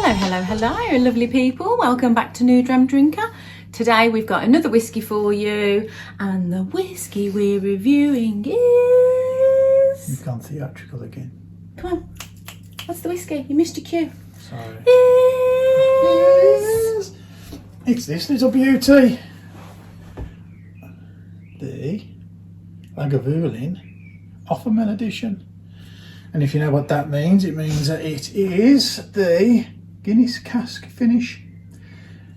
Hello, lovely people. Welcome back to New Dram Drinker. Today we've got another whiskey for you, and the whiskey we're reviewing is... You've gone theatrical again. Come on, what's the whiskey? You missed your cue. Sorry. Is... It's this little beauty. The Lagavulin 11yr Edition. And if you know what that means, it means that it is the Guinness Cask Finish.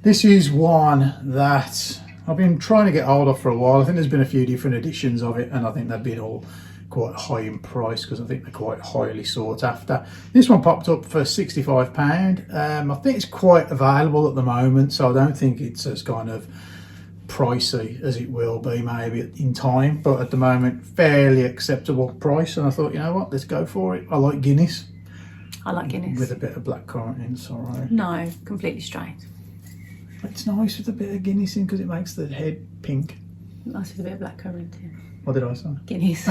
This is one that I've been trying to get hold of for a while. I think there's been a few different editions of it, and I think they've been all quite high in price because I think they're quite highly sought after. This one popped up for £65. I think it's quite available at the moment, so I don't think it's as kind of pricey as it will be maybe in time, but at the moment fairly acceptable price. And I thought, you know what, let's go for it. I like Guinness. I like Guinness. With a bit of blackcurrant in, it's alright. No, completely straight. It's nice with a bit of Guinness in because it makes the head pink. Nice with a bit of blackcurrant in. What did I say? Guinness.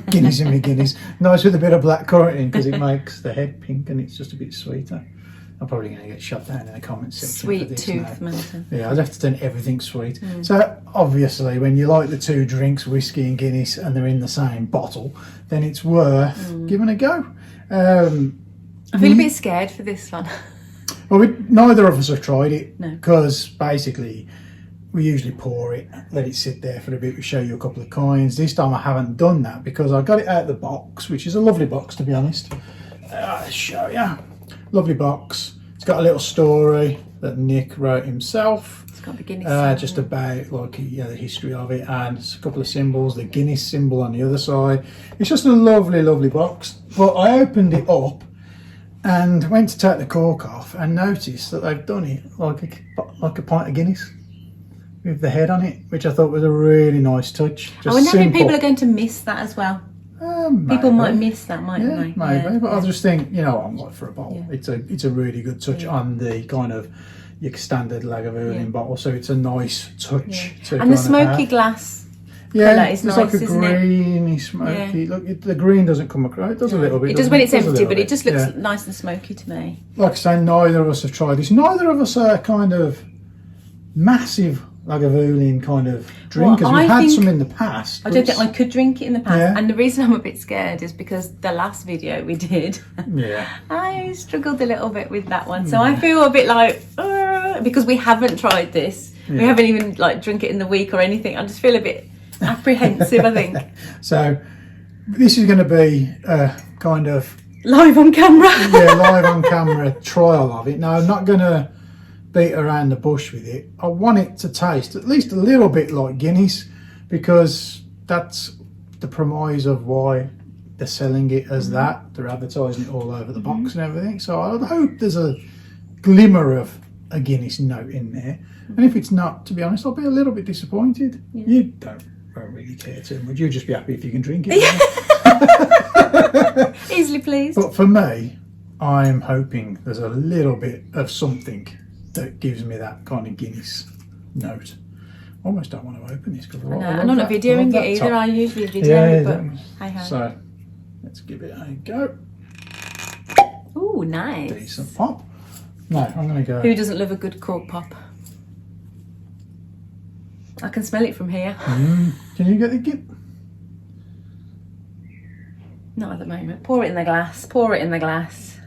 Guinness in me Guinness. Nice with a bit of blackcurrant in because it makes the head pink and it's just a bit sweeter. I'm probably going to get shut down in the comments section. Sweet for this tooth, now. Milton. Yeah, I'd have to turn everything sweet. So obviously, when you like the two drinks, whiskey and Guinness, and they're in the same bottle, then it's worth giving a go. I feel a bit scared for this one. Well, neither of us have tried it because No. basically we usually pour it, let it sit there for a bit. We show you a couple of coins. This time I haven't done that because I got it out of the box, which is a lovely box to be honest. I'll show you. Lovely box. It's got a little story that Nick wrote himself. It's got the Guinness. Just about like the history of it, and a couple of symbols. The Guinness symbol on the other side. It's just a lovely, lovely box. But I opened it up and went to take the cork off and noticed that they've done it like a pint of Guinness with the head on it, which I thought was a really nice touch. Just I wonder simple. if people are going to miss that as well. People might miss that, mightn't they? Maybe, but I just think, you know, I'm like for a bottle. Yeah. It's a really good touch on the kind of your standard Lagavulin bottle, so it's a nice touch. To and the smoky glass colour is nice, like a isn't greeny, smoky. Look, the green doesn't come across. It does a little bit. It does when it's empty, but bit. it just looks nice and smoky to me. Like I say, neither of us have tried this. Neither of us are kind of massive Lagavulin kind of drinkers. We've had some in the past. I don't think I could drink it in the past, and the reason I'm a bit scared is because the last video we did, I struggled a little bit with that one. So I feel a bit like, because we haven't tried this, we haven't even like drunk it in the week or anything. I just feel a bit apprehensive, I think. So this is going to be a kind of live on camera. Live on camera trial of it. Now I'm not going to beat around the bush with it. I want it to taste at least a little bit like Guinness because that's the premise of why they're selling it as that. They're advertising it all over the box and everything. So I hope there's a glimmer of a Guinness note in there. And if it's not, to be honest, I'll be a little bit disappointed. You don't really care too much. You'll just be happy if you can drink it. Easily pleased. But for me, I'm hoping there's a little bit of something that gives me that kind of Guinness note. I almost don't want to open this because I'm not videoing it either. I usually video it, but hey. So let's give it a go. Ooh, nice. Decent pop. No, I'm going to go. Who doesn't love a good cork pop? I can smell it from here. Can you get the gip? Not at the moment. Pour it in the glass. Pour it in the glass.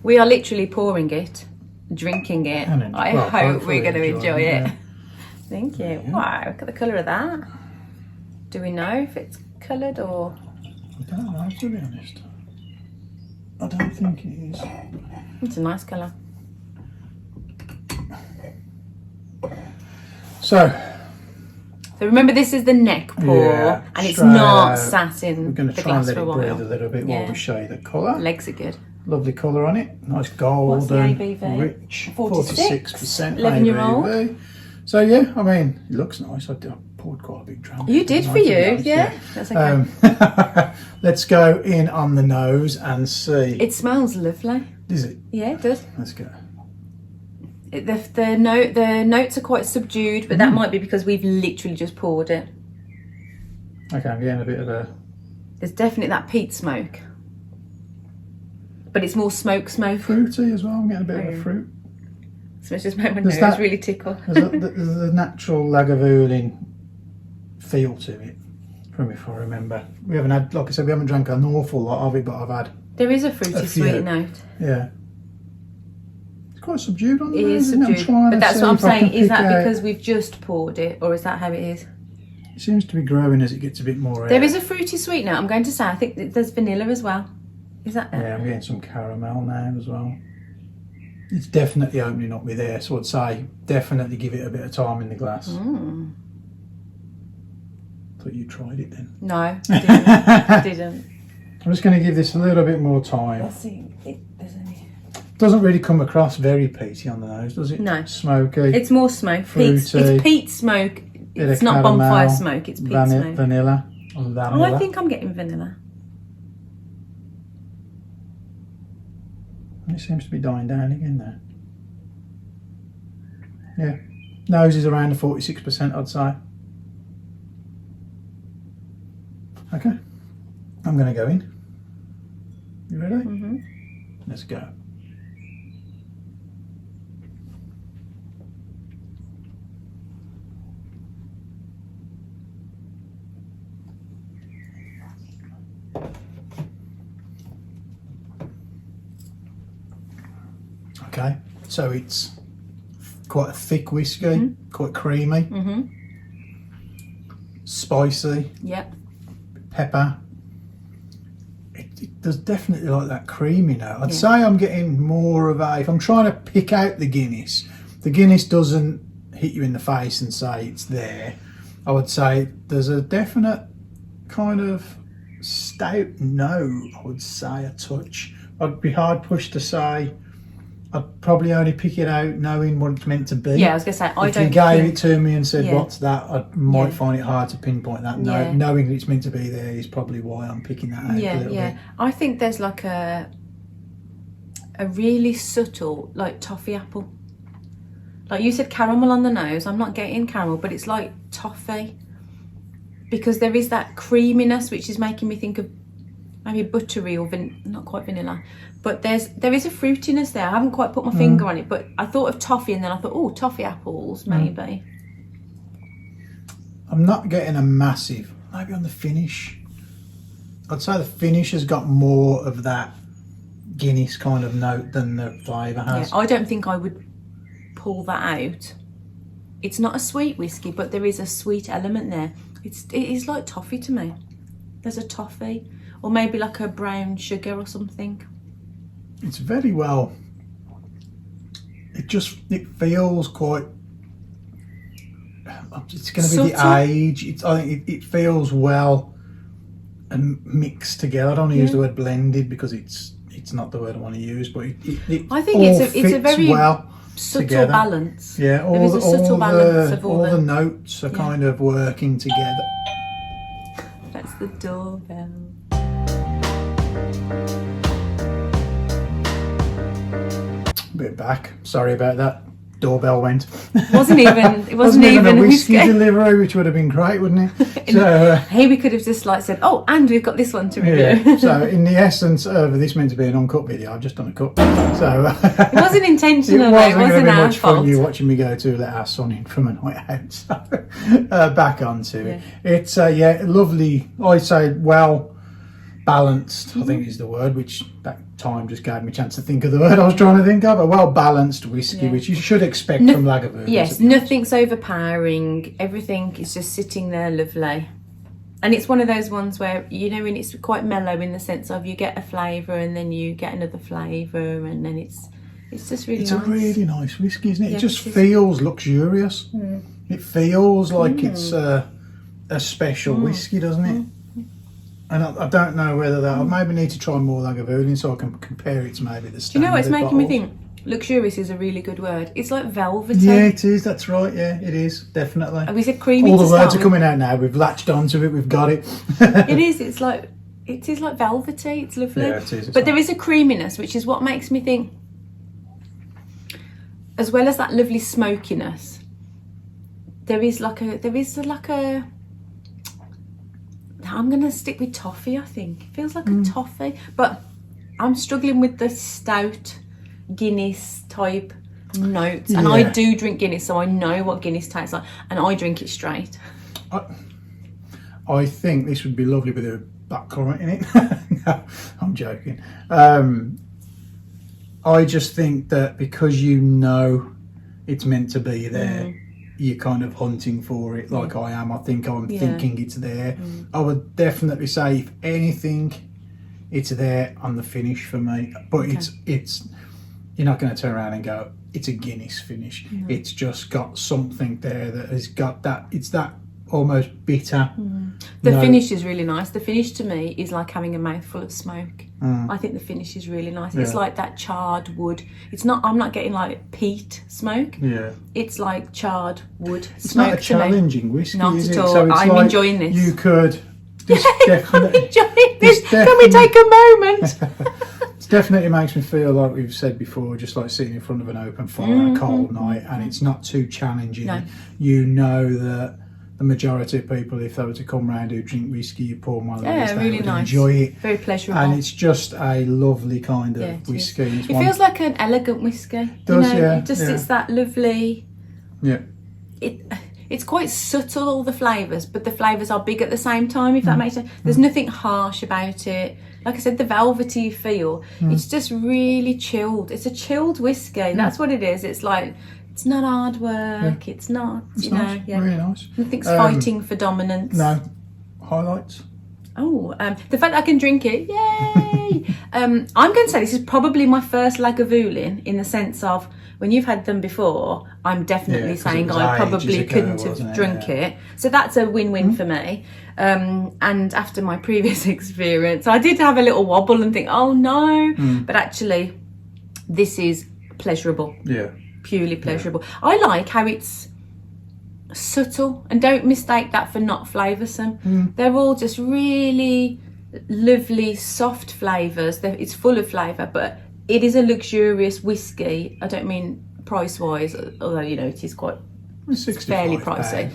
We are literally pouring it. Drinking it. I hope we're going to enjoy it. Thank you. Wow, look at the colour of that. Do we know if it's coloured or? I don't know, to be honest. I don't think it is. It's a nice colour. So remember, this is the neck pour, and it's not sat in the glass for a while. We're going to try and let it breathe a little bit while we show you the colour. Legs are good. Lovely colour on it. Nice golden, rich, 46% 11-year-old. ABV. So yeah, I mean, it looks nice. I poured quite a big dram. You did for you, That's okay. Let's go in on the nose and see. It smells lovely. Is it? Yeah, it does. Let's go. The notes are quite subdued, but that might be because we've literally just poured it. Okay, I'm getting a bit of a... There's definitely that peat smoke. But it's more smoke. Fruity as well. I'm getting a bit of fruit. So it's just made my nose really tickle. There's a natural Lagavulin feel to it, from if I remember. We haven't had, like I said, we haven't drank an awful lot of it, but I've had. There is a fruity sweet note. Yeah. It's quite subdued on the nose, isn't it? But that's what I'm saying. Is that because we've just poured it, or is that how it is? It seems to be growing as it gets a bit more. There is a fruity sweet note. I'm going to say. I think there's vanilla as well. Is that there? Yeah, I'm getting some caramel now as well. It's definitely opening up with there, so I'd say definitely give it a bit of time in the glass. Thought you tried it then. No, I didn't. I didn't. I'm just going to give this a little bit more time. Let's see. Doesn't really come across very peaty on the nose, does it? No. Smoky. It's more smoke. It's peat smoke. It's not bonfire smoke. It's peat smoke. Vanilla. Oh, I think I'm getting vanilla. It seems to be dying down again there. Yeah. Nose is around the 46%, I'd say. Okay. I'm going to go in. You ready? Mm-hmm. Let's go. Okay, so it's quite a thick whiskey, quite creamy, spicy, pepper. It does definitely like that creamy note. I'd say I'm getting more of a, if I'm trying to pick out the Guinness doesn't hit you in the face and say it's there. I would say there's a definite kind of stout note, I would say, a touch. I'd be hard pushed to say. I'd probably only pick it out knowing what it's meant to be. Yeah, I was going to say, if you gave it to me and said, what's that, I might find it hard to pinpoint that. No, knowing that it's meant to be there is probably why I'm picking that out a little bit. I think there's like a really subtle, like toffee apple. Like you said, caramel on the nose. I'm not getting caramel, but it's like toffee. Because there is that creaminess, which is making me think of maybe buttery or not quite vanilla. But there is a fruitiness there. I haven't quite put my finger on it, but I thought of toffee and then I thought, oh, toffee apples, maybe. I'm not getting a massive, maybe on the finish. I'd say the finish has got more of that Guinness kind of note than the flavour has. Yeah, I don't think I would pull that out. It's not a sweet whiskey, but there is a sweet element there. It is like toffee to me. There's a toffee, or maybe like a brown sugar or something. It's very well. It feels quite. It's going to be the age. I think it feels well and mixed together. I don't want to use the word blended because it's not the word I want to use, but I think it's a very subtle together. Balance. Yeah, there is a subtle balance of all the notes are kind of working together. That's the doorbell. Bit back. Sorry about that. Doorbell went. It wasn't even a whiskey delivery, which would have been great, wouldn't it? So hey, we could have just like said, oh, and we've got this one to review. Yeah. So in the essence of this meant to be an uncut video, I've just done a cut. So it wasn't intentional. It wasn't going to be our much fault. fun you watching me go to let our son in from a night out. So back onto it. It's lovely. I'd say well balanced, I think is the word, which that time just gave me a chance to think of the word I was trying to think of. A well balanced whiskey, which you should expect from Lagavulin. Yes, nothing's overpowering. Everything is just sitting there lovely. And it's one of those ones where, you know, when it's quite mellow in the sense of you get a flavour and then you get another flavour and then it's just really nice. It's a really nice whiskey, isn't it? It just feels luxurious. It feels like it's a special whiskey, doesn't it? And I don't know whether that... I maybe need to try more Lagavulin so I can compare it to maybe the standard. Do you know what it's making me think? Luxurious is a really good word. It's like velvety. Yeah, it is. That's right. Yeah, it is. Definitely. And we said creamy. All the words are coming out now. We've latched onto it. We've got it. It is. It is like velvety. It's lovely. Yeah, it is. But there is a creaminess, which is what makes me think, as well as that lovely smokiness, there is like a I'm going to stick with toffee, I think. It feels like a toffee. But I'm struggling with the stout Guinness type notes, and I do drink Guinness, so I know what Guinness tastes like, and I drink it straight. I think this would be lovely with a blackcurrant in it. No, I'm joking. I just think that because you know it's meant to be there, you're kind of hunting for it like I am. I think I'm thinking it's there. I would definitely say, if anything, it's there on the finish for me. But it's you're not going to turn around and go, it's a Guinness finish. It's just got something there that has got that, it's that almost bitter. The finish is really nice. The finish to me is like having a mouthful of smoke. I think the finish is really nice. It's like that charred wood. It's not, I'm not getting like peat smoke. It's like charred wood it's smoke. Not a challenging whiskey, not is at it? all. So it's I'm like enjoying this. You could I'm enjoying this. Can we take a moment? It definitely makes me feel like we've said before, just like sitting in front of an open fire on a cold night, and it's not too challenging. No. You know that the majority of people, if they were to come round who drink whiskey, you pour one of these, they would enjoy it. Very pleasurable. And it's just a lovely kind of whiskey. It feels like an elegant whiskey. It does, It's that lovely. Yeah. It's quite subtle, all the flavours, but the flavours are big at the same time, if that makes sense. There's nothing harsh about it. Like I said, the velvety feel, it's just really chilled. It's a chilled whiskey. That's what it is. It's like, it's not hard work. It's not, it's nice. Really nice. Nothing's fighting for dominance. No. Highlights? Oh, the fact that I can drink it, yay! I'm going to say this is probably my first Lagavulin, in the sense of, when you've had them before, I'm definitely saying I probably couldn't have drunk it. So that's a win-win for me. And after my previous experience, I did have a little wobble and think, oh no. But actually, this is pleasurable. Yeah. Purely pleasurable. I like how it's subtle, and don't mistake that for not flavoursome. They're all just really lovely, soft flavours. It's full of flavour, but it is a luxurious whiskey. I don't mean price-wise, although, you know, it is quite fairly pricey.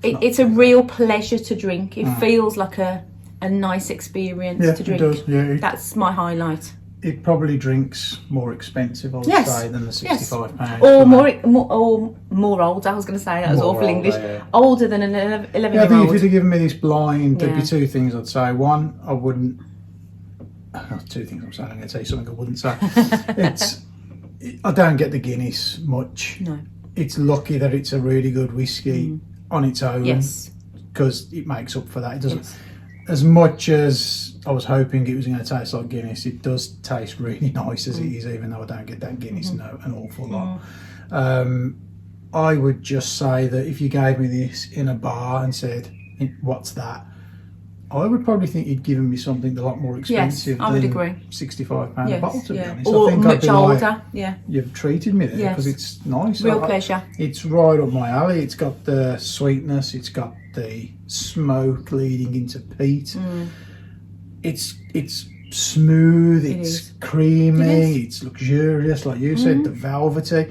It's a real pleasure to drink. It feels like a nice experience to drink. It does. That's my highlight. It probably drinks more expensive, I would say, than the £65. Or more older. I was going to say that was awful English. Older than an 11-year-old. I think if you'd have given me this blind, there'd be two things I'd say. One, I wouldn't. Two things I'm saying. I'm going to tell you something I wouldn't say. I don't get the Guinness much. No. It's lucky that it's a really good whiskey on its own. Yes. Because it makes up for that. It doesn't. As much as I was hoping it was going to taste like Guinness, it does taste really nice as it is, even though I don't get that Guinness note an awful lot. I would just say that if you gave me this in a bar and said, what's that? I would probably think you'd given me something a lot more expensive I would than agree. £65 a bottle, to be honest. Or I think much older, like, you've treated me there, because it's nice. Real pleasure. It's right up my alley. It's got the sweetness, it's got the smoke leading into peat. It's smooth, it's creamy, it's luxurious, like you said, the velvety.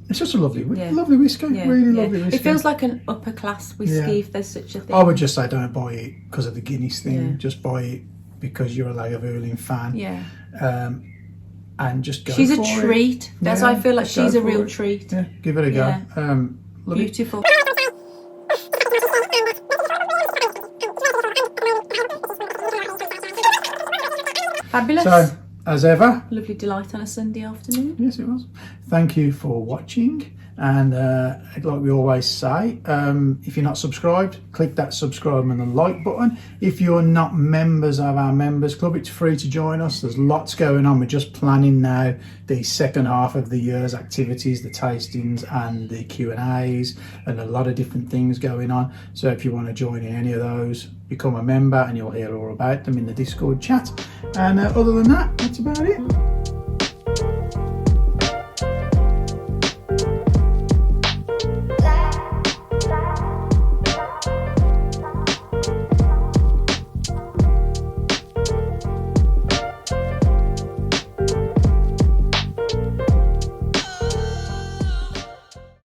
It's just a lovely whiskey, really lovely whiskey. It feels like an upper class whiskey, if there's such a thing. I would just say don't buy it because of the Guinness thing. Just buy it because you're a Lagavulin fan. And just go for it. She's a treat. That's why I feel like she's a real treat. Yeah, give it a go. Beautiful. Fabulous. So, as ever, lovely delight on a Sunday afternoon. Yes, it was. Thank you for watching, and like we always say, if you're not subscribed, click that subscribe and the like button. If you're not members of our members club, it's free to join us. There's lots going on. We're just planning now the second half of the year's activities, the tastings and the Q&As, and a lot of different things going on. So if you want to join in any of those, become a member and you'll hear all about them in the Discord chat. And other than that, that's about it.